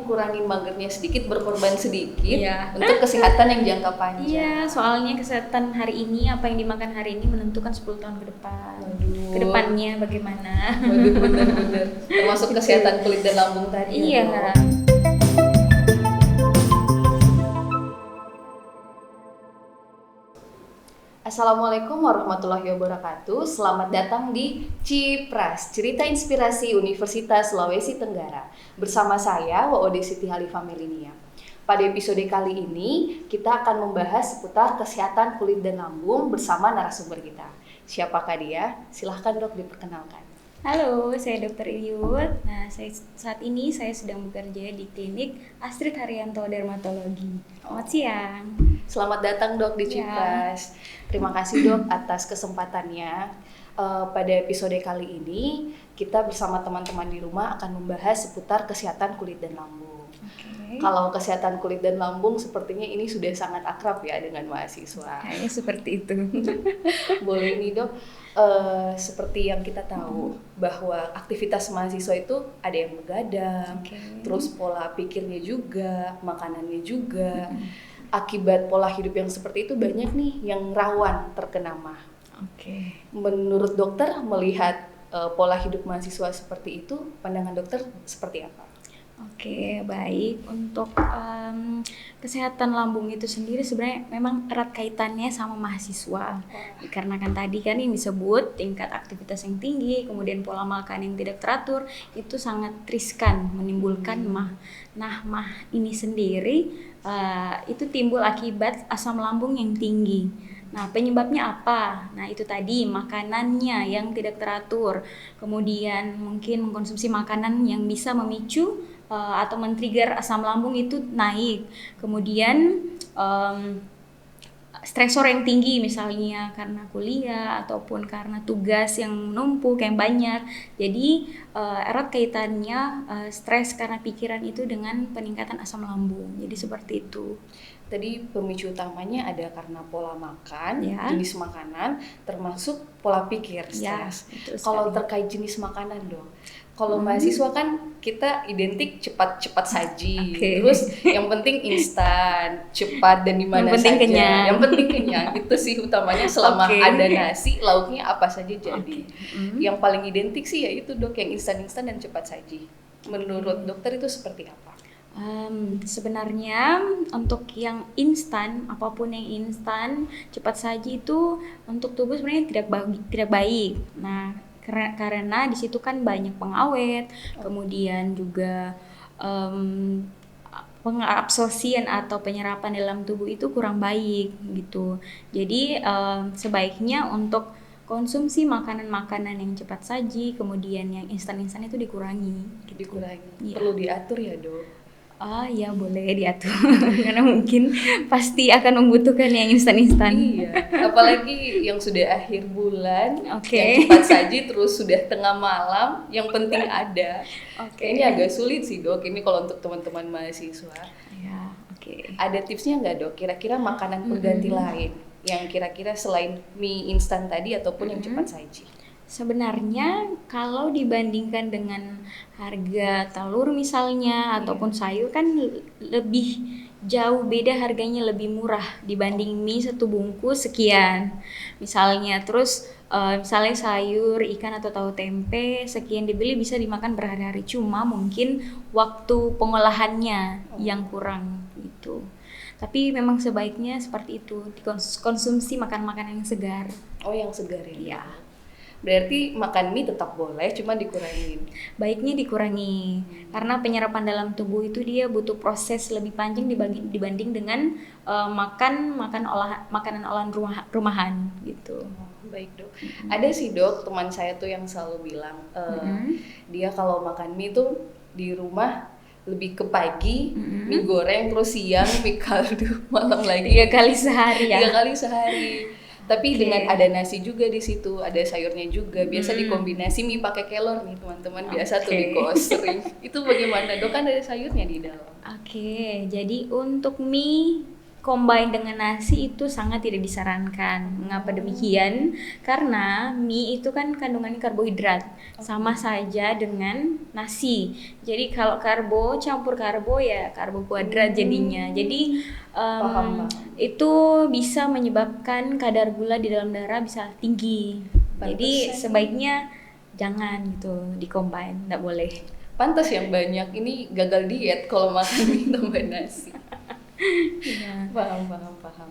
kurangin magernya sedikit, berkorban sedikit untuk kesehatan yang jangka panjang. Iya, soalnya kesehatan hari ini, apa yang dimakan hari ini menentukan 10 tahun ke depan. Kedepannya bagaimana? Waduh, bener-bener. Termasuk kesehatan kulit dan lambung tadi. Iya. Assalamualaikum warahmatullahi wabarakatuh. Selamat datang di Cipras, cerita inspirasi Universitas Sulawesi Tenggara. Bersama saya, Waode Siti Halifah Melinia. Pada episode kali ini, kita akan membahas seputar kesehatan kulit dan lambung bersama narasumber kita. Siapakah dia? Silahkan dok diperkenalkan. Halo, saya Dr. Iyut. Nah, saat ini saya sedang bekerja di klinik Astrid Haryanto Dermatologi. Selamat siang. Selamat datang dok di Cipras. Terima kasih dok atas kesempatannya. Pada episode kali ini, kita bersama teman-teman di rumah akan membahas seputar kesehatan kulit dan lambung. Kalau kesehatan kulit dan lambung sepertinya ini sudah sangat akrab ya dengan mahasiswa. Kayaknya seperti itu. Boleh nih dok, seperti yang kita tahu bahwa aktivitas mahasiswa itu ada yang begadang, terus pola pikirnya juga, makanannya juga. Akibat pola hidup yang seperti itu banyak nih yang rawan terkena MAH. Menurut dokter melihat pola hidup mahasiswa seperti itu, pandangan dokter seperti apa? Baik. Untuk kesehatan lambung itu sendiri sebenarnya memang erat kaitannya sama mahasiswa. Dikarenakan tadi kan yang disebut tingkat aktivitas yang tinggi, kemudian pola makan yang tidak teratur, itu sangat riskan menimbulkan MAH. Nah, MAH ini sendiri itu timbul akibat asam lambung yang tinggi. Nah, penyebabnya apa? Nah, itu tadi makanannya yang tidak teratur. Kemudian mungkin mengkonsumsi makanan yang bisa memicu atau men-trigger asam lambung itu naik. Kemudian stresor yang tinggi misalnya karena kuliah ataupun karena tugas yang menumpuk yang banyak. Jadi erat kaitannya stres karena pikiran itu dengan peningkatan asam lambung. Jadi seperti itu. Tadi pemicu utamanya ada karena pola makan, jenis makanan, termasuk pola pikir, stres. Kalau terkait jenis makanan dong, kalau mahasiswa kan kita identik cepat saji, terus yang penting instan, cepat dan di mana saja. Yang penting kenyang, itu sih utamanya. Selama ada nasi, lauknya apa saja jadi. Yang paling identik sih ya itu dok, yang instan dan cepat saji. Menurut dokter itu seperti apa? Sebenarnya untuk yang instan, apapun yang instan, cepat saji itu untuk tubuh sebenarnya tidak baik. Nah, karena di situ kan banyak pengawet, kemudian juga pengabsorpsian atau penyerapan dalam tubuh itu kurang baik gitu. Jadi sebaiknya untuk konsumsi makanan-makanan yang cepat saji, kemudian yang instan-instan itu dikurangi. Perlu diatur ya dok? Ya boleh diatur karena mungkin pasti akan membutuhkan yang instan-instan. Iya, apalagi yang sudah akhir bulan, yang cepat saji terus sudah tengah malam, yang penting ada. Ini agak sulit sih dok, ini kalau untuk teman-teman mahasiswa. Ada tipsnya nggak dok? Kira-kira makanan pengganti lain yang kira-kira selain mie instan tadi ataupun yang cepat saji? Sebenarnya kalau dibandingkan dengan harga telur misalnya ataupun sayur kan lebih jauh beda, harganya lebih murah dibanding mie satu bungkus sekian misalnya. Terus misalnya sayur, ikan atau tahu tempe sekian dibeli bisa dimakan berhari-hari, cuma mungkin waktu pengolahannya yang kurang gitu. Tapi memang sebaiknya seperti itu, dikonsumsi makan-makanan yang segar. Yang segar ya. Berarti makan mie tetap boleh, cuma dikurangin. Baiknya dikurangi, karena penyerapan dalam tubuh itu dia butuh proses lebih panjang dibanding dengan makanan olahan rumahan gitu. Baik dok. Ada sih dok, teman saya tuh yang selalu bilang dia kalau makan mie tuh di rumah lebih ke pagi, mie goreng, terus siang mie kaldu, malam lagi 3 kali sehari ya. 3 kali sehari. Tapi dengan ada nasi juga di situ, ada sayurnya juga. Biasa dikombinasi mie pakai kelor nih teman-teman, biasa tuh di kos sering. Itu bagaimana dok, kan ada sayurnya di dalam? Jadi untuk mie combine dengan nasi itu sangat tidak disarankan. Mengapa demikian? Karena mie itu kan kandungannya karbohidrat, sama saja dengan nasi. Jadi kalau karbo campur karbo ya karbo kuadrat jadinya. Jadi itu bisa menyebabkan kadar gula di dalam darah bisa tinggi. Jadi sebaiknya jangan gitu di-combine, nggak boleh. Pantas yang banyak ini gagal diet kalau makan mie tambah nasi. Ya. Paham.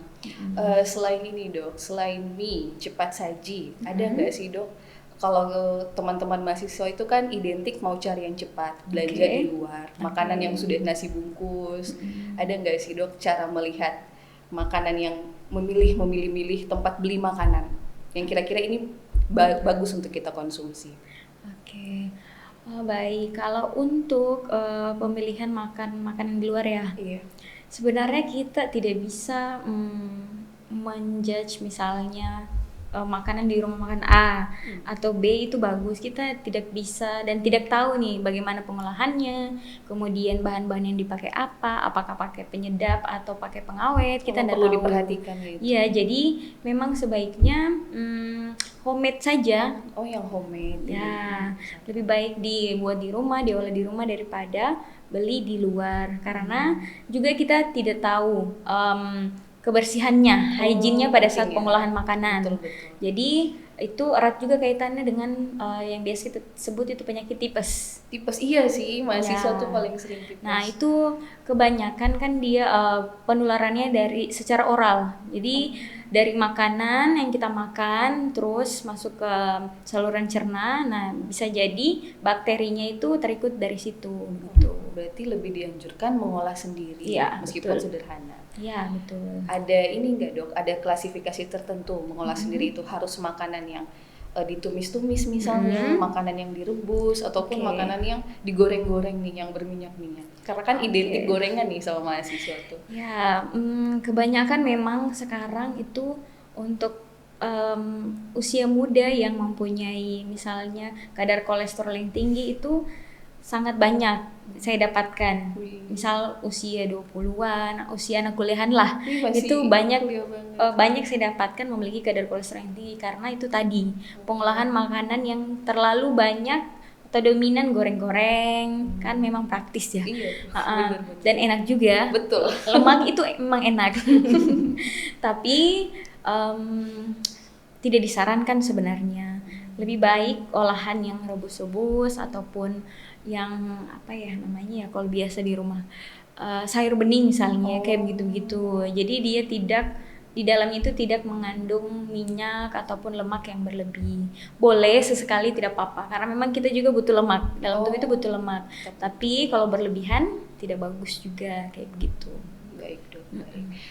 Selain ini dok, selain mie cepat saji, ada nggak sih dok? Kalau teman-teman mahasiswa itu kan identik mau cari yang cepat, belanja di luar, makanan yang sudah nasi bungkus. Ada nggak sih dok cara melihat makanan yang memilih tempat beli makanan yang kira-kira ini bagus untuk kita konsumsi? Oke. Baik, kalau untuk pemilihan makanan di luar ya. Iya. Sebenarnya kita tidak bisa menjudge misalnya makanan di rumah makan A atau B itu bagus. Kita tidak bisa dan tidak tahu nih bagaimana pengolahannya, kemudian bahan-bahan yang dipakai apakah pakai penyedap atau pakai pengawet, kita tidak perlu tahu. Diperhatikan gitu. Iya, jadi memang sebaiknya homemade saja. Oh, yang homemade. Ya, lebih baik dibuat di rumah, diolah di rumah daripada beli di luar. Karena juga kita tidak tahu kebersihannya, hygiene-nya pada saat pengolahan makanan. Betul. Jadi itu erat juga kaitannya dengan yang biasa kita sebut itu penyakit tipes. Tipes iya sih, mahasiswa tuh paling sering tipes. Nah itu kebanyakan kan dia penularannya secara oral. Jadi dari makanan yang kita makan terus masuk ke saluran cerna. Nah bisa jadi bakterinya itu terikut dari situ. Gitu. Berarti lebih dianjurkan mengolah sendiri, ya, meskipun sederhana. Iya betul. Ada ini nggak dok? Ada klasifikasi tertentu mengolah sendiri itu harus makanan yang ditumis-tumis misalnya, makanan yang direbus ataupun makanan yang digoreng-goreng nih, yang berminyak-minyak. Karena kan identik gorengan nih sama mahasiswa tuh. Ya, kebanyakan memang sekarang itu untuk usia muda yang mempunyai misalnya kadar kolesterol yang tinggi itu sangat banyak saya dapatkan. Misal usia 20-an, usia anak kuliahan lah. Itu banyak saya dapatkan memiliki kadar kolesterol yang tinggi karena itu tadi pengolahan makanan yang terlalu banyak atau dominan goreng-goreng kan memang praktis ya. Bener. Dan enak juga. Betul. Lemak itu emang enak. Tapi tidak disarankan sebenarnya. Lebih baik olahan yang rebus-rebus ataupun yang kalau biasa di rumah sayur bening misalnya kayak begitu-begitu. Jadi dia di dalamnya itu tidak mengandung minyak ataupun lemak yang berlebih. Boleh sesekali tidak apa-apa karena memang kita juga butuh lemak. Dalam tubuh itu butuh lemak. Tapi kalau berlebihan tidak bagus juga kayak begitu. Baik dok.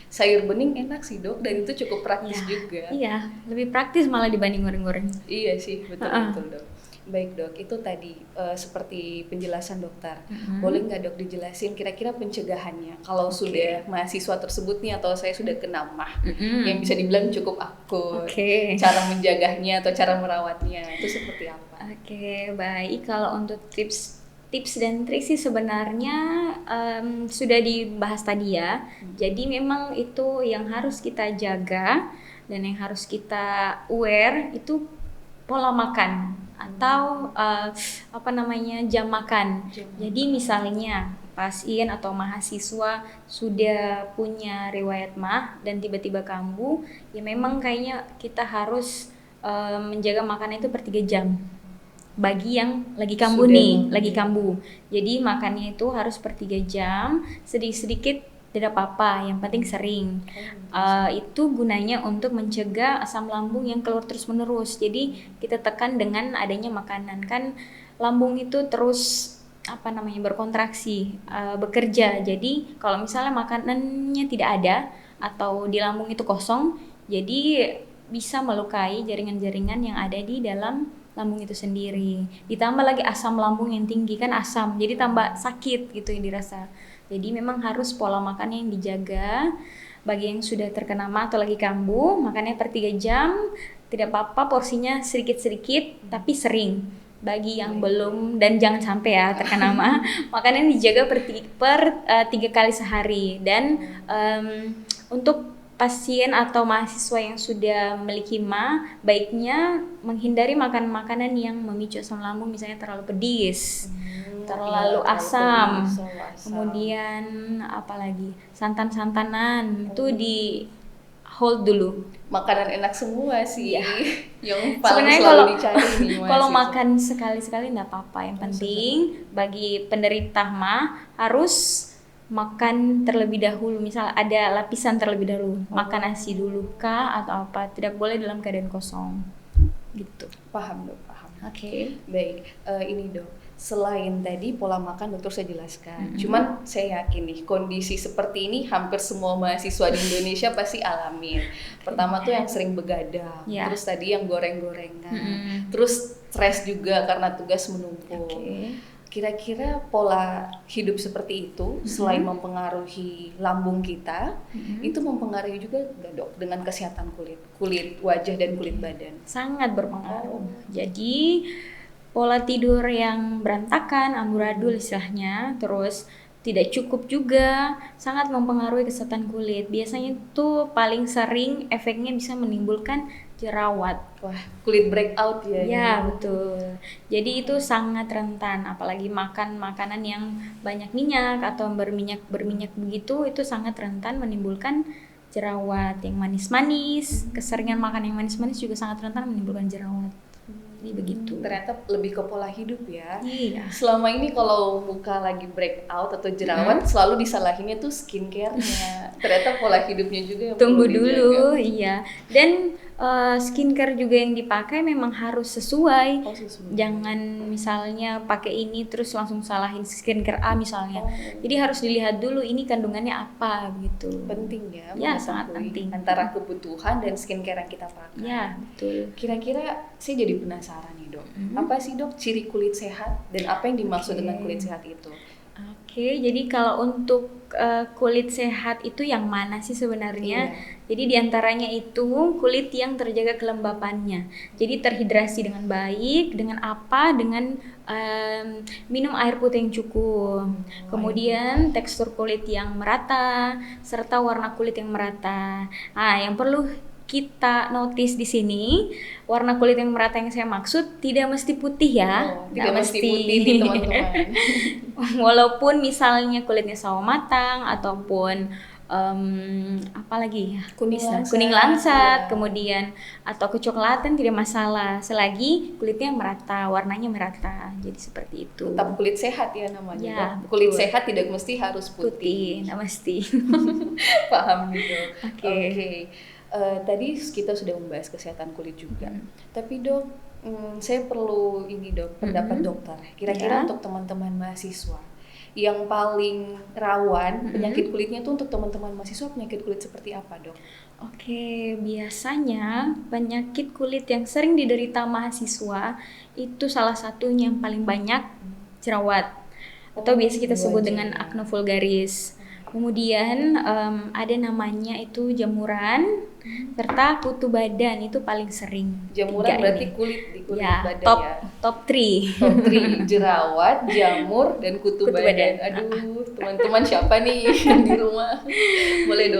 Sayur bening enak sih dok, dan itu cukup praktis juga. Iya, lebih praktis malah dibanding goreng-goreng. Iya sih, betul dok. Baik dok, itu tadi seperti penjelasan dokter. Boleh nggak dok dijelasin kira-kira pencegahannya kalau sudah mahasiswa tersebut nih atau saya sudah kena mah yang bisa dibilang cukup akut, cara menjaganya atau cara merawatnya itu seperti apa? Baik, kalau untuk tips dan trik sih sebenarnya sudah dibahas tadi ya. Jadi memang itu yang harus kita jaga dan yang harus kita aware itu pola makan atau jam makan. Jadi misalnya pasien atau mahasiswa sudah punya riwayat MAH dan tiba-tiba kambuh, ya memang kayaknya kita harus menjaga makanan itu per 3 jam. Bagi yang lagi kambuh lagi kambuh. Jadi makannya itu harus per 3 jam, sedikit-sedikit tidak apa-apa, yang penting sering. Itu gunanya untuk mencegah asam lambung yang keluar terus-menerus. Jadi kita tekan dengan adanya makanan, kan lambung itu terus berkontraksi, bekerja. Jadi kalau misalnya makanannya tidak ada atau di lambung itu kosong, jadi bisa melukai jaringan-jaringan yang ada di dalam lambung itu sendiri. Ditambah lagi asam lambung yang tinggi, kan asam, jadi tambah sakit gitu yang dirasa. Jadi memang harus pola makan yang dijaga. Bagi yang sudah terkena MAH atau lagi kambuh, makannya per 3 jam, tidak apa-apa porsinya sedikit-sedikit tapi sering. Bagi yang belum dan jangan sampai ya terkena MAH, makannya dijaga per 3 kali sehari. Dan Untuk pasien atau mahasiswa yang sudah memiliki MA, baiknya menghindari makan makanan yang memicu asam lambung, misalnya terlalu pedis, terlalu asam, kemudian apalagi santan-santanan itu di hold dulu. Makanan enak semua sih, yang paling sebenarnya selalu dicari nih. Kalau makan sekali-sekali nggak apa-apa, yang penting bagi penderita MA harus makan terlebih dahulu, misal ada lapisan terlebih dahulu, makan nasi dulu kah atau apa, tidak boleh dalam keadaan kosong gitu. Paham dok, paham. Oke. Baik, ini dok, selain tadi pola makan dokter saya jelaskan, cuman saya yakin nih kondisi seperti ini hampir semua mahasiswa di Indonesia pasti alamin. Pertama tuh yang sering begadang, terus tadi yang goreng-gorengan, terus stres juga karena tugas menumpuk. Kira-kira pola hidup seperti itu selain mempengaruhi lambung kita, itu mempengaruhi juga nggak dok dengan kesehatan kulit wajah dan kulit badan? Sangat berpengaruh. Jadi pola tidur yang berantakan, amburadul istilahnya, terus tidak cukup juga sangat mempengaruhi kesehatan kulit. Biasanya itu paling sering efeknya bisa menimbulkan jerawat. Wah, kulit breakout ya. Ya, betul. Jadi itu sangat rentan, apalagi makan makanan yang banyak minyak atau berminyak begitu, itu sangat rentan menimbulkan jerawat. Yang manis-manis, keseringan makan yang manis-manis juga sangat rentan menimbulkan jerawat. Jadi begitu. Ternyata lebih ke pola hidup ya. Iya. Selama ini kalau muka lagi breakout atau jerawat selalu disalahinnya tuh skincare-nya. Ternyata pola hidupnya juga yang tunggu dulu, iya. Dan skincare juga yang dipakai memang harus sesuai. Jangan misalnya pakai ini terus langsung salahin skincare A misalnya. Jadi harus dilihat dulu ini kandungannya apa gitu. Penting ya. Ya, sangat penting. Antara kebutuhan dan skincare yang kita pakai. Ya, betul. Kira-kira saya jadi penasaran nih dok. Apa sih dok ciri kulit sehat dan apa yang dimaksud dengan kulit sehat itu? Oke, jadi kalau untuk kulit sehat itu yang mana sih sebenarnya? Jadi diantaranya itu kulit yang terjaga kelembapannya. Jadi terhidrasi dengan baik, dengan apa? Dengan minum air putih yang cukup. Kemudian tekstur kulit yang merata, serta warna kulit yang merata. Nah, yang perlu kita notice di sini, warna kulit yang merata yang saya maksud tidak mesti putih ya. Tidak mesti putih nih teman-teman. Walaupun misalnya kulitnya sawo matang ataupun apa lagi ya? Kuning langsat, kemudian atau kecoklatan tidak masalah selagi kulitnya merata, warnanya merata. Jadi seperti itu. Tetap kulit sehat ya namanya. Ya, kulit sehat tidak mesti harus putih. Tidak mesti. Paham gitu. Oke. Tadi kita sudah membahas kesehatan kulit juga. Tapi dok, saya perlu ini dok, pendapat dokter. Kira-kira untuk teman-teman mahasiswa yang paling rawan penyakit kulitnya tuh untuk teman-teman mahasiswa penyakit kulit seperti apa dok? Oke, biasanya penyakit kulit yang sering diderita mahasiswa itu salah satunya yang paling banyak jerawat atau biasa kita sebut dengan acne vulgaris. Kemudian ada namanya itu jamuran, serta kutu badan itu paling sering. Jamuran berarti kulit ya, badan top 3. Top 3, jerawat, jamur, dan kutu badan. Aduh, teman-teman siapa nih di rumah? Boleh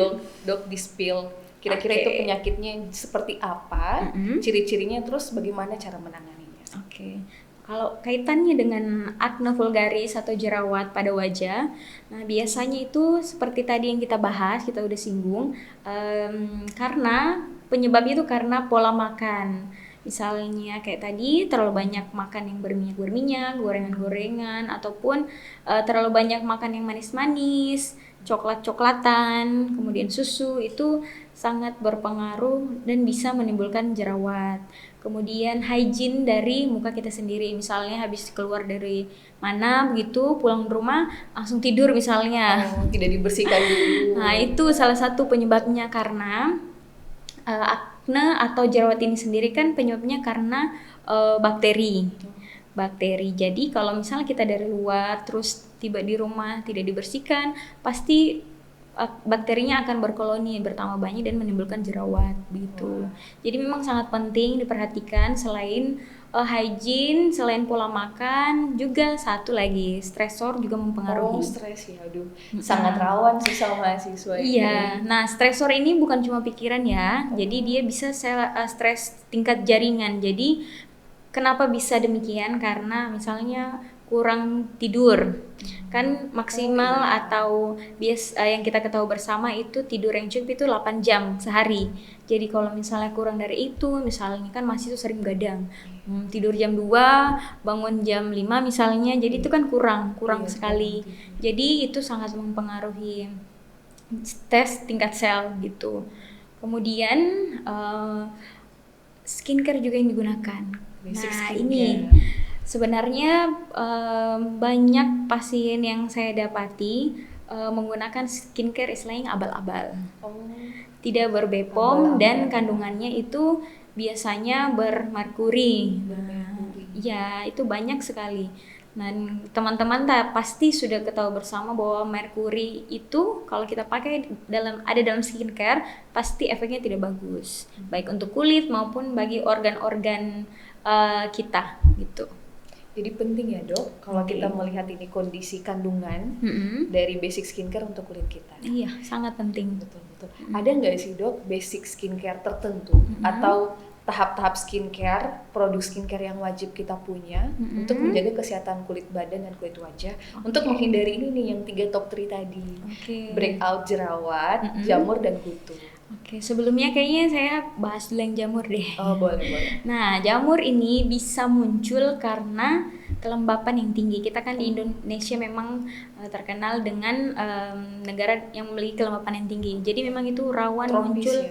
dok di-spill. Kira-kira itu penyakitnya seperti apa, ciri-cirinya, terus bagaimana cara menanganinya? Oke. Kalau kaitannya dengan acne vulgaris atau jerawat pada wajah, nah biasanya itu seperti tadi yang kita bahas, kita udah singgung, karena penyebabnya itu karena pola makan. Misalnya kayak tadi terlalu banyak makan yang berminyak, gorengan-gorengan, ataupun terlalu banyak makan yang manis-manis, coklat-coklatan, kemudian susu, itu sangat berpengaruh dan bisa menimbulkan jerawat. Kemudian hygiene dari muka kita sendiri, misalnya habis keluar dari mana begitu, pulang rumah langsung tidur misalnya. Tidak dibersihkan dulu. Nah, itu salah satu penyebabnya karena acne atau jerawat ini sendiri kan penyebabnya karena bakteri. Jadi kalau misalnya kita dari luar terus tiba di rumah tidak dibersihkan, pasti bakterinya akan berkoloni bertambah banyak dan menimbulkan jerawat begitu. Jadi memang sangat penting diperhatikan selain hygiene, selain pola makan, juga satu lagi stresor juga mempengaruhi. Stres ya, aduh, sangat rawan sih sama mahasiswa ini. Iya, nah stresor ini bukan cuma pikiran ya, jadi dia bisa stres tingkat jaringan. Jadi kenapa bisa demikian? Karena misalnya kurang tidur, kan maksimal atau yang kita ketahui bersama itu tidur yang cukup itu 8 jam sehari. Jadi kalau misalnya kurang dari itu, misalnya kan masih itu sering begadang, tidur jam 2, bangun jam 5 misalnya, jadi itu kan kurang sekali. Jadi itu sangat mempengaruhi tes tingkat sel gitu. Kemudian skincare juga yang digunakan. Ini sebenarnya banyak pasien yang saya dapati menggunakan skincare istilahnya abal-abal, tidak berbepom dan kandungannya itu biasanya bermerkuri. Ya itu banyak sekali. Dan teman-teman pasti sudah ketahui bersama bahwa merkuri itu kalau kita pakai dalam skincare pasti efeknya tidak bagus, baik untuk kulit maupun bagi organ-organ kita gitu. Jadi penting ya dok, kalau kita melihat ini kondisi kandungan dari basic skincare untuk kulit kita. Iya, sangat penting. Betul. Ada nggak sih dok basic skincare tertentu atau tahap-tahap skincare, produk skincare yang wajib kita punya untuk menjaga kesehatan kulit badan dan kulit wajah, untuk menghindari ini nih yang 3 top 3 tadi, breakout jerawat, jamur dan kutu. Sebelumnya kayaknya saya bahas dulu yang jamur deh. Boleh. Nah, jamur ini bisa muncul karena kelembapan yang tinggi. Kita kan di Indonesia memang terkenal dengan negara yang memiliki kelembapan yang tinggi. Jadi memang itu rawan muncul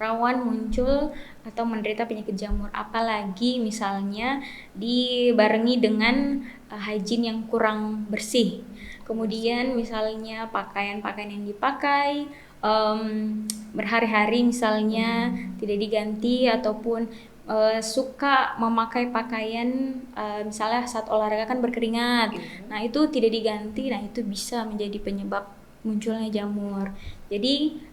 rawan muncul atau menderita penyakit jamur, apalagi misalnya dibarengi dengan hygiene yang kurang bersih. Kemudian misalnya pakaian-pakaian yang dipakai berhari-hari misalnya tidak diganti, ataupun suka memakai pakaian misalnya saat olahraga kan berkeringat, nah itu tidak diganti, nah itu bisa menjadi penyebab munculnya jamur. Jadi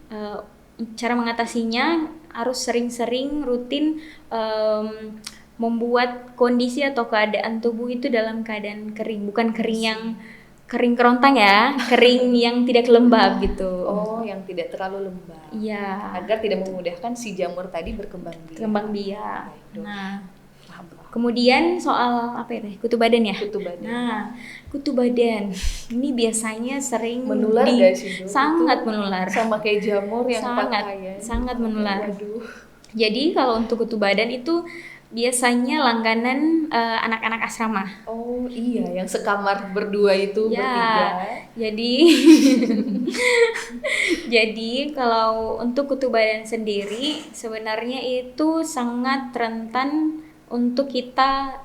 cara mengatasinya harus sering-sering rutin membuat kondisi atau keadaan tubuh itu dalam keadaan kering, bukan kering yang kering kerontang ya, kering yang tidak lembab gitu. Yang tidak terlalu lembab. Iya. Agar tidak memudahkan si jamur tadi berkembang biak. Nah, kemudian soal kutu badan ya? Kutu badan. Nah, kutu badan ini biasanya sering menular gak sih? Sangat menular. Sama kayak jamur yang pakaian. Sangat menular. Waduh. Jadi kalau untuk kutu badan itu biasanya langganan anak-anak asrama. Iya, yang sekamar berdua itu bertiga. Jadi kalau untuk kutu badan sendiri sebenarnya itu sangat rentan untuk kita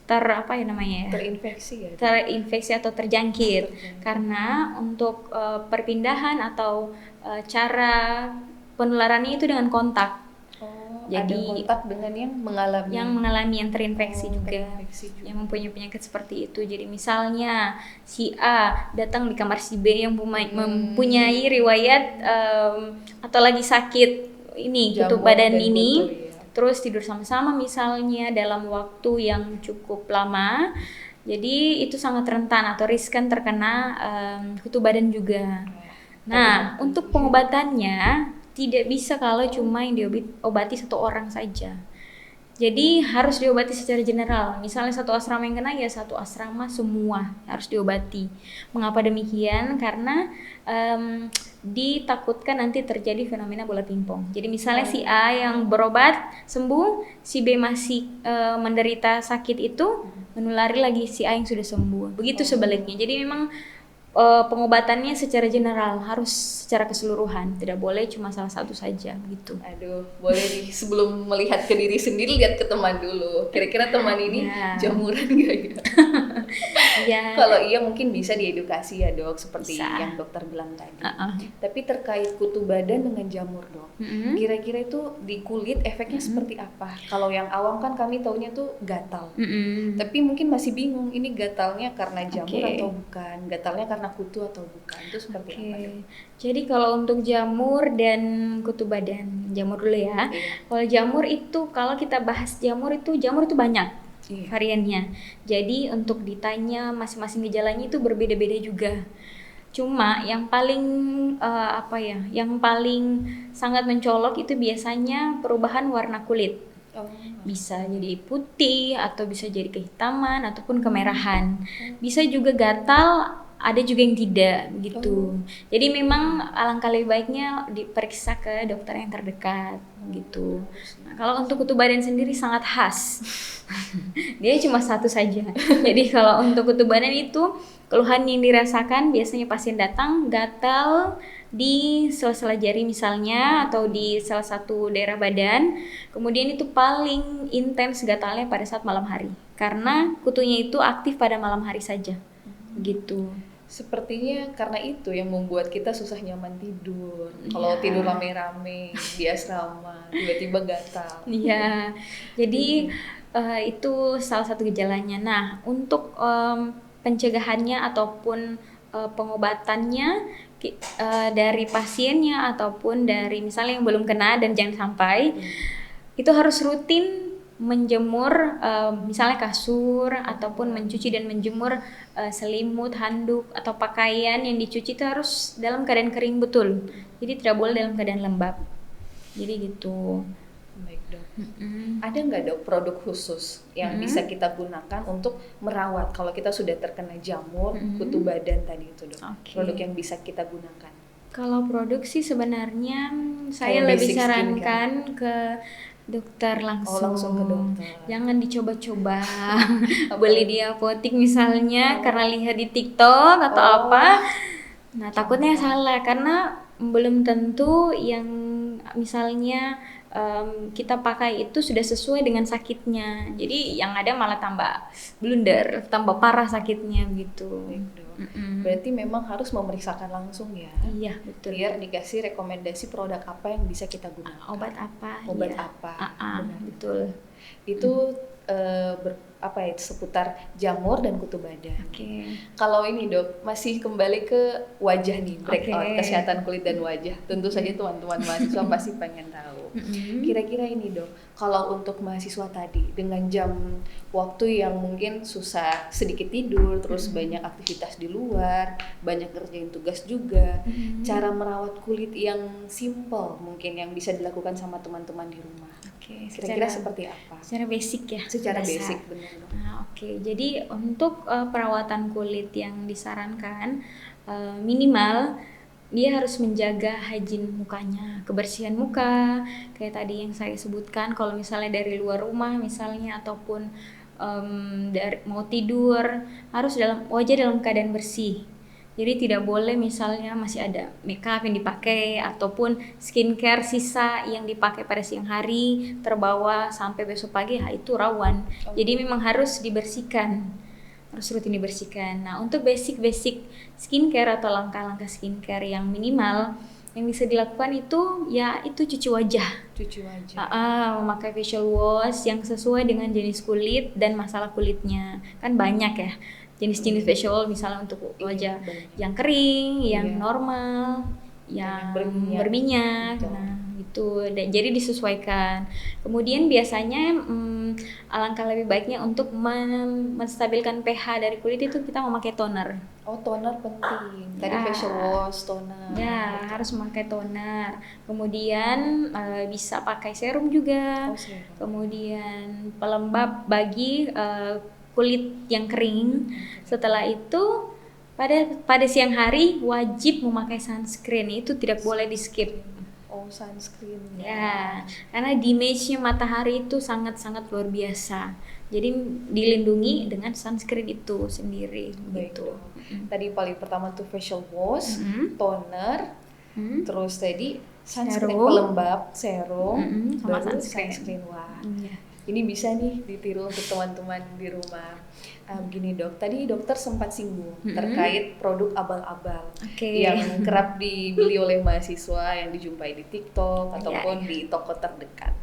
terinfeksi atau terjangkit. Karena untuk perpindahan atau cara penularannya itu dengan kontak. Jadi ada kontak dengan yang mengalami yang terinfeksi juga, yang mempunyai penyakit seperti itu. Jadi misalnya si A datang di kamar si B yang mempunyai riwayat atau lagi sakit ini kutu badan ini, terus tidur sama-sama misalnya dalam waktu yang cukup lama, jadi itu sangat rentan atau riskan terkena kutu badan juga. Nah, untuk pengobatannya tidak bisa kalau cuma yang diobati satu orang saja. Jadi harus diobati secara general. Misalnya satu asrama yang kena, ya satu asrama semua harus diobati. Mengapa demikian? Karena ditakutkan nanti terjadi fenomena bola pingpong. Jadi misalnya si A yang berobat sembuh, si B masih menderita sakit itu, menulari lagi si A yang sudah sembuh. Begitu sebaliknya. Jadi memang pengobatannya secara general, harus secara keseluruhan, tidak boleh cuma salah satu saja gitu. Aduh, boleh nih sebelum melihat ke diri sendiri, lihat ke teman dulu. Kira-kira teman ini jamuran gak ya? Ya. Kalau iya mungkin bisa diedukasi ya dok, seperti bisa. yang dokter bilang tadi. Tapi terkait kutu badan dengan jamur dok, kira-kira itu di kulit efeknya seperti apa? Kalau yang awam kan kami taunya tuh gatal, tapi mungkin masih bingung ini gatalnya karena jamur atau bukan, gatalnya karena kutu atau bukan, itu seperti apa dok? Jadi kalau untuk jamur dan kutu badan, jamur dulu ya. Kalau jamur itu, kalau kita bahas jamur itu banyak variannya. Jadi untuk ditanya masing-masing gejalanya itu berbeda-beda juga. Cuma yang paling yang paling sangat mencolok itu biasanya perubahan warna kulit. Bisa jadi putih atau bisa jadi kehitaman ataupun kemerahan. Bisa juga gatal, ada juga yang tidak gitu. Jadi memang alangkah lebih baiknya diperiksa ke dokter yang terdekat gitu. Nah, kalau untuk kutu badan sendiri sangat khas. Dia cuma satu saja. Jadi kalau untuk kutu badan itu keluhan yang dirasakan biasanya pasien datang gatal di sela-sela jari misalnya atau di salah satu daerah badan. Kemudian itu paling intens gatalnya pada saat malam hari karena kutunya itu aktif pada malam hari saja. Gitu. Sepertinya karena itu yang membuat kita susah nyaman tidur. Kalau tidur rame-rame di asrama, tiba-tiba gatal. Iya. Jadi itu salah satu gejalanya. Nah, untuk pencegahannya ataupun pengobatannya dari pasiennya ataupun dari misalnya yang belum kena dan jangan sampai itu harus rutin menjemur misalnya kasur ataupun mencuci dan menjemur selimut, handuk atau pakaian yang dicuci itu harus dalam keadaan kering betul. Jadi tidak boleh dalam keadaan lembab. Jadi gitu. Baik dok. Ada nggak dok produk khusus yang bisa kita gunakan untuk merawat kalau kita sudah terkena jamur, kutu badan tadi itu dok? Produk yang bisa kita gunakan? Kalau produk sih sebenarnya saya lebih sarankan ke dokter langsung. Langsung ke dokter. Jangan dicoba-coba beli di apotik misalnya karena lihat di TikTok atau apa. Nah, takutnya salah karena belum tentu yang misalnya kita pakai itu sudah sesuai dengan sakitnya. Jadi yang ada malah tambah blunder, tambah parah sakitnya gitu. Berarti memang harus memeriksakan langsung ya. Iya, betul. Biar dikasih rekomendasi produk apa yang bisa kita gunakan. Obat apa? Obat apa? Betul. Itu seputar jamur dan kutu badan. Kalau ini dok, masih kembali ke wajah nih, breakout kesehatan kulit dan wajah. Tentu saja teman-teman mahasiswa pasti pengen tahu. Kira-kira ini dok, kalau untuk mahasiswa tadi dengan jam waktu yang mungkin susah sedikit tidur, terus banyak aktivitas di luar, banyak ngerjain tugas juga, cara merawat kulit yang simple mungkin yang bisa dilakukan sama teman-teman di rumah. Kira-kira seperti apa? Secara basic ya. Secara basic benar. Jadi untuk perawatan kulit yang disarankan minimal dia harus menjaga hygiene mukanya, kebersihan muka, kayak tadi yang saya sebutkan. Kalau misalnya dari luar rumah misalnya ataupun mau tidur harus wajah dalam keadaan bersih. Jadi tidak boleh misalnya masih ada makeup yang dipakai ataupun skincare sisa yang dipakai pada siang hari terbawa sampai besok pagi, itu rawan. Jadi memang harus dibersihkan, harus rutin dibersihkan. Nah, untuk basic skincare atau langkah-langkah skincare yang minimal yang bisa dilakukan itu cuci wajah. Memakai facial wash yang sesuai dengan jenis kulit dan masalah kulitnya. Kan banyak ya jenis-jenis facial, misalnya untuk wajah yang kering, yang normal, yang berminyak. Nah, itu jadi disesuaikan. Kemudian biasanya alangkah lebih baiknya untuk menstabilkan pH dari kulit itu kita memakai toner. Toner penting. Tadi facial wash, toner. Ya, harus memakai toner. Kemudian bisa pakai serum juga. Kemudian pelembab bagi kulit yang kering. Setelah itu pada siang hari wajib memakai sunscreen, itu tidak boleh di skip. Sunscreen ya, karena damage-nya matahari itu sangat-sangat luar biasa. Jadi dilindungi dengan sunscreen itu sendiri. Gitu. Tadi paling pertama tuh facial wash, toner, terus tadi sunscreen pelembab, serum, sama baru sunscreen. Ini bisa nih ditiru untuk teman-teman di rumah. Begini dok, tadi dokter sempat singgung terkait produk abal-abal yang kerap dibeli oleh mahasiswa yang dijumpai di TikTok ataupun di toko terdekat.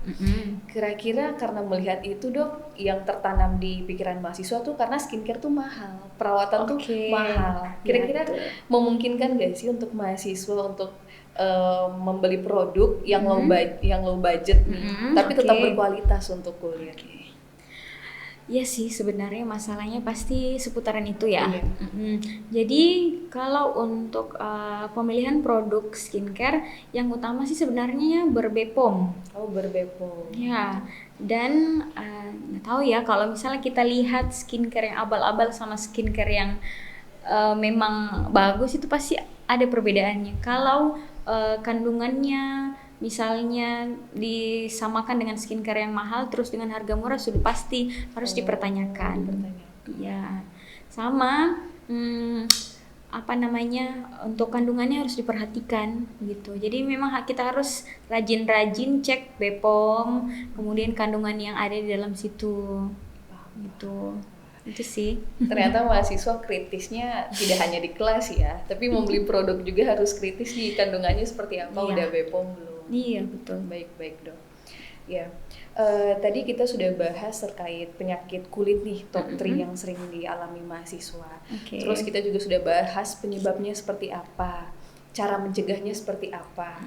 Kira-kira karena melihat itu dok, yang tertanam di pikiran mahasiswa tuh karena skincare tuh mahal, perawatan tuh mahal. Kira-kira memungkinkan gak sih untuk mahasiswa untuk membeli produk yang low budget nih, tapi tetap berkualitas untuk kuliah? Iya sih, sebenarnya masalahnya pasti seputaran itu ya. Jadi kalau untuk pemilihan produk skincare, yang utama sih sebenarnya berbepom. Berbepom. Ya, dan nggak tahu ya, kalau misalnya kita lihat skincare yang abal-abal sama skincare yang memang bagus, itu pasti ada perbedaannya. Kalau kandungannya misalnya disamakan dengan skincare yang mahal terus dengan harga murah, sudah pasti harus dipertanyakan. Ya, sama untuk kandungannya harus diperhatikan gitu. Jadi memang kita harus rajin-rajin cek BPOM, kemudian kandungan yang ada di dalam situ gitu. Itu sih. Ternyata mahasiswa kritisnya tidak hanya di kelas ya, tapi membeli produk juga harus kritis di kandungannya seperti apa, udah BPOM belum. Iya betul. Baik dok. Ya, tadi kita sudah bahas terkait penyakit kulit nih, top 3 yang sering dialami mahasiswa. Terus kita juga sudah bahas penyebabnya seperti apa, cara mencegahnya seperti apa.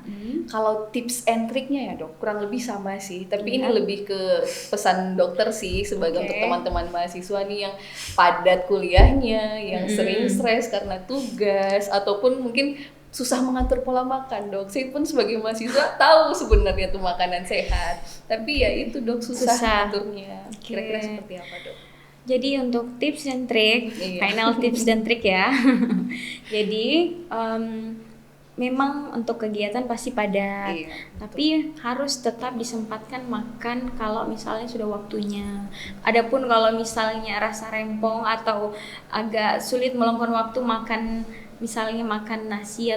Kalau tips and triknya ya dok, kurang lebih sama sih, tapi ini lebih ke pesan dokter sih sebagai untuk teman-teman mahasiswa nih yang padat kuliahnya, yang sering stres karena tugas ataupun mungkin susah mengatur pola makan dok. Saya pun sebagai mahasiswa tahu sebenarnya tuh makanan sehat, tapi ya itu dok susah ngaturnya. Kira-kira seperti apa dok? Jadi untuk tips dan trik, final tips dan trik ya. Jadi memang untuk kegiatan pasti padat, tapi harus tetap disempatkan makan kalau misalnya sudah waktunya. Adapun kalau misalnya rasa rempong atau agak sulit meluangkan waktu makan, misalnya makan nasi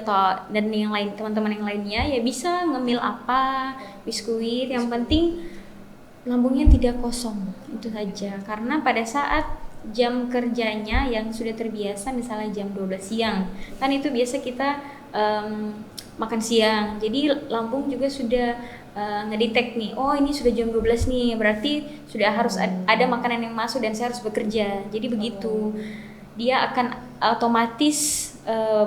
dan yang lain, teman-teman yang lainnya ya bisa ngemil biskuit, yang penting lambungnya tidak kosong, itu saja. Karena pada saat jam kerjanya yang sudah terbiasa, misalnya jam 12 siang, kan itu biasa kita makan siang, jadi lambung juga sudah ngedetect nih, oh ini sudah jam 12 nih, berarti sudah harus ada makanan yang masuk dan saya harus bekerja. Jadi begitu, dia akan otomatis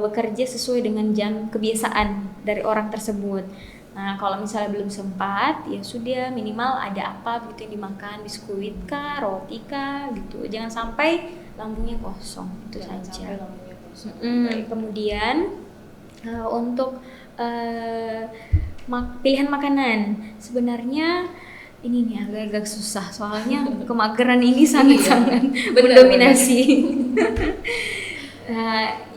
bekerja sesuai dengan jam kebiasaan dari orang tersebut. Nah kalau misalnya belum sempat, ya sudah minimal ada apa gitu yang dimakan, biskuit kah, roti kah gitu. Jangan sampai lambungnya kosong, itu saja. Kemudian untuk pilihan makanan, sebenarnya ini nih agak-agak susah, soalnya kemageran ini sangat-sangat mendominasi.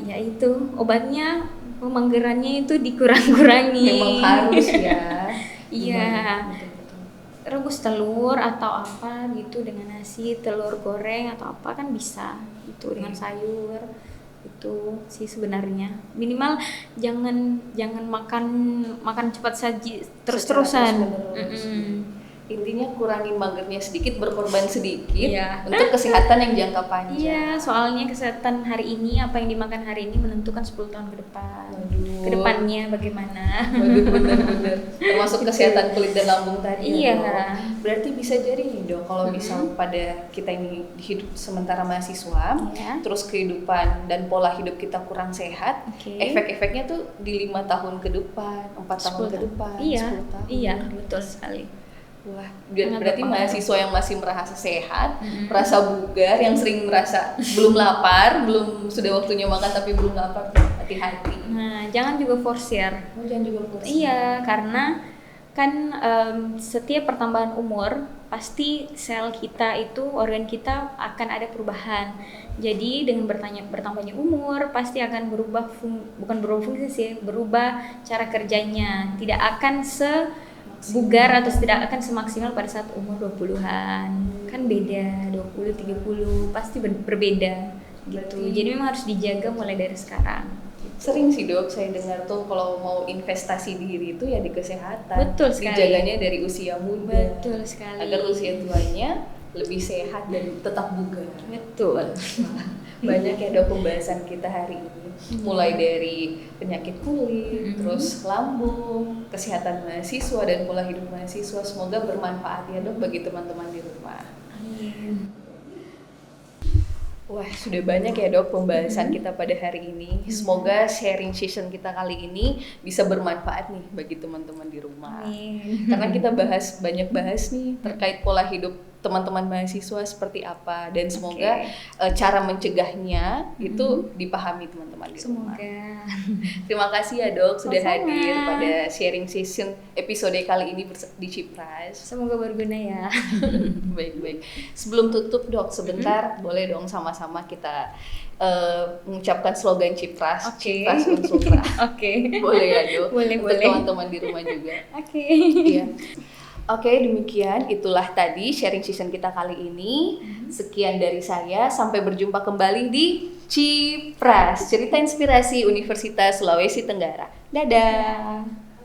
Ya itu obatnya, pemagerannya itu dikurang-kurangi. Memang harus ya. Iya. Rebus telur atau apa gitu dengan nasi, telur goreng atau apa kan bisa itu dengan sayur. Itu sih sebenarnya. Minimal jangan makan cepat saji terus-terusan. Intinya kurangin magernya sedikit, berkorban sedikit untuk kesehatan yang jangka panjang. Iya, soalnya kesehatan hari ini, apa yang dimakan hari ini menentukan 10 tahun ke depan. Kedepannya bagaimana? Bener. Termasuk kesehatan kulit dan lambung tadi. Iya. Berarti bisa jadi nih dok, kalau misal pada kita ini hidup sementara mahasiswa, terus kehidupan dan pola hidup kita kurang sehat, efek-efeknya tuh di 5 tahun ke depan, 4 tahun ke depan, 10 tahun. Iya, betul sekali. Wah, berarti mahasiswa yang masih merasa sehat, merasa bugar, yang sering merasa belum lapar, sudah waktunya makan tapi belum lapar, hati-hati. Nah, jangan juga forsir. Iya, karena kan setiap pertambahan umur pasti sel kita itu, organ kita akan ada perubahan. Jadi dengan bertambahnya umur pasti akan berubah bukan berubah fungsi sih, berubah cara kerjanya. Tidak akan bugar atau tidak akan semaksimal pada saat umur 20-an. Kan beda, 20, 30 pasti berbeda gitu. Jadi memang harus dijaga mulai dari sekarang. Sering sih dok, saya dengar tuh kalau mau investasi diri itu ya di kesehatan. Betul sekali. Dijaganya dari usia muda. Betul sekali. Agar usia tuanya lebih sehat dan tetap bugar. Betul. Banyak ya dok pembahasan kita hari ini. Mulai dari penyakit kulit, terus lambung, kesehatan mahasiswa dan pola hidup mahasiswa. Semoga bermanfaat ya dok bagi teman-teman di rumah. Amin. Wah, sudah banyak ya dok pembahasan kita pada hari ini. Semoga sharing session kita kali ini bisa bermanfaat nih bagi teman-teman di rumah. Amin. Karena kita banyak bahas nih terkait pola hidup teman-teman mahasiswa seperti apa, dan semoga cara mencegahnya itu dipahami teman-teman di rumah. Semoga. Terima kasih ya dok sudah hadir pada sharing session episode kali ini di Cipras. Semoga berguna ya. Baik. Sebelum tutup dok, sebentar boleh dong sama-sama kita mengucapkan slogan Cipras. Cipras Unsultra. Boleh ya dok? Boleh. Untuk teman-teman di rumah juga. Iya. Oke, demikian itulah tadi sharing session kita kali ini. Sekian dari saya, sampai berjumpa kembali di Cipras, cerita inspirasi Universitas Sulawesi Tenggara. Dadah.